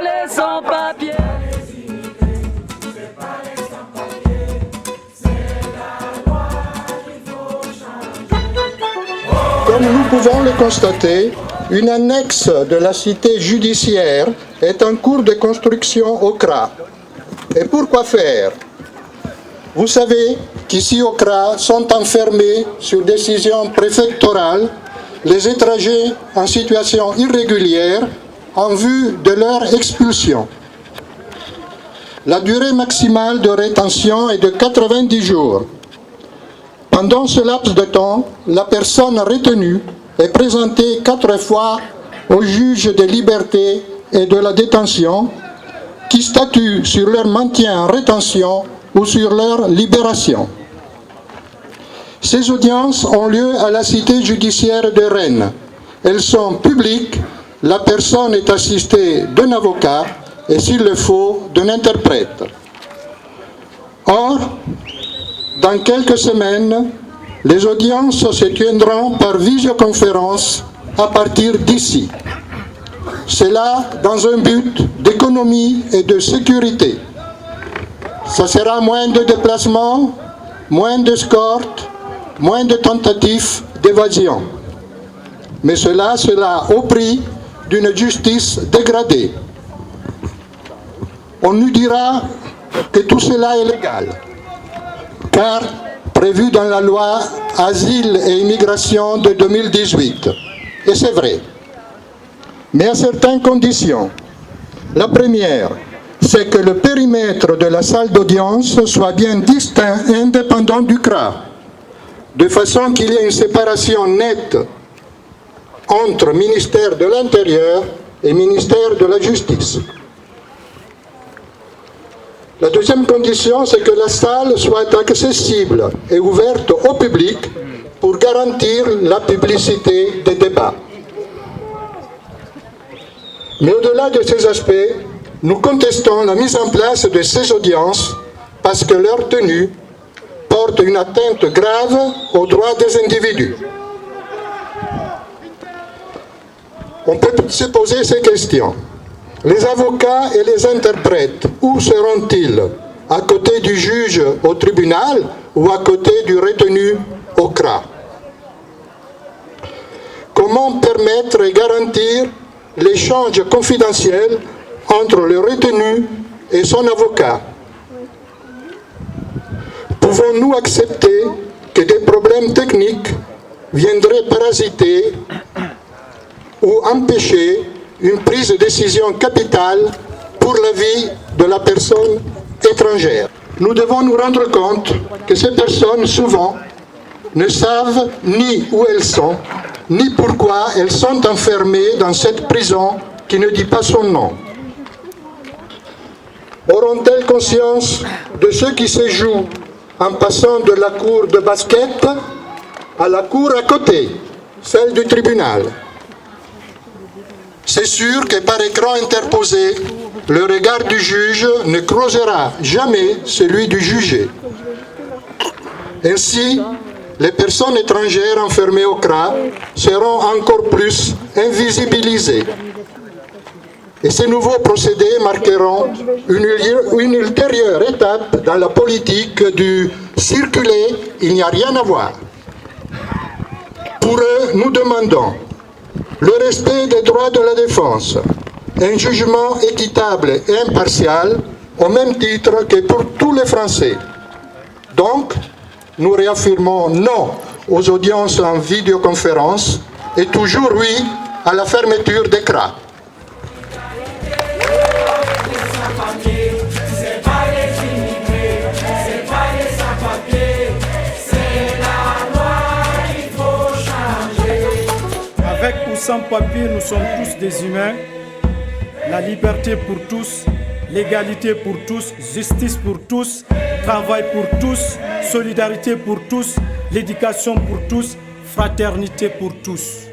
les sans-papiers. Comme nous pouvons le constater, une annexe de la cité judiciaire est en cours de construction au CRA. Et pourquoi faire? Vous savez qu'ici au CRA sont enfermés sur décision préfectorale les étrangers en situation irrégulière en vue de leur expulsion. La durée maximale de rétention est de 90 jours. Pendant ce laps de temps, la personne retenue est présentée 4 fois au juge des libertés et de la détention qui statue sur leur maintien en rétention ou sur leur libération. Ces audiences ont lieu à la cité judiciaire de Rennes. Elles sont publiques, la personne est assistée d'un avocat et, s'il le faut, d'un interprète. Or, dans quelques semaines, les audiences se tiendront par visioconférence à partir d'ici. Cela dans un but d'économie et de sécurité. Ça sera moins de déplacements, moins d'escortes, moins de tentatives d'évasion. Mais cela sera au prix d'une justice dégradée. On nous dira que tout cela est légal, car prévu dans la loi Asile et Immigration de 2018. Et c'est vrai. Mais à certaines conditions. La première, c'est que le périmètre de la salle d'audience soit bien distinct et indépendant du CRA, de façon qu'il y ait une séparation nette entre ministère de l'Intérieur et ministère de la Justice. La deuxième condition, c'est que la salle soit accessible et ouverte au public pour garantir la publicité des débats. Mais au-delà de ces aspects, nous contestons la mise en place de ces audiences parce que leur tenue porte une atteinte grave aux droits des individus. On peut se poser ces questions. Les avocats et les interprètes, où seront-ils? À côté du juge au tribunal ou à côté du retenu au CRA? Comment permettre et garantir l'échange confidentiel entre le retenu et son avocat? Pouvons-nous accepter que des problèmes techniques viendraient parasiter ou empêcher une prise de décision capitale pour la vie de la personne étrangère? Nous devons nous rendre compte que ces personnes, souvent, ne savent ni où elles sont, ni pourquoi elles sont enfermées dans cette prison qui ne dit pas son nom. Auront-elles conscience de ce qui se joue en passant de la cour de basket à la cour à côté, celle du tribunal? C'est sûr que par écran interposé, le regard du juge ne croisera jamais celui du jugé. Ainsi, les personnes étrangères enfermées au CRA seront encore plus invisibilisées. Et ces nouveaux procédés marqueront une ultérieure étape dans la politique du « circuler, il n'y a rien à voir ». Pour eux, nous demandons le respect des droits de la défense, un jugement équitable et impartial au même titre que pour tous les Français. Donc, nous réaffirmons non aux audiences en vidéoconférence et toujours oui à la fermeture des CRA. Avec ou sans papier, nous sommes tous des humains. La liberté pour tous, l'égalité pour tous, justice pour tous, travail pour tous, solidarité pour tous, l'éducation pour tous, fraternité pour tous.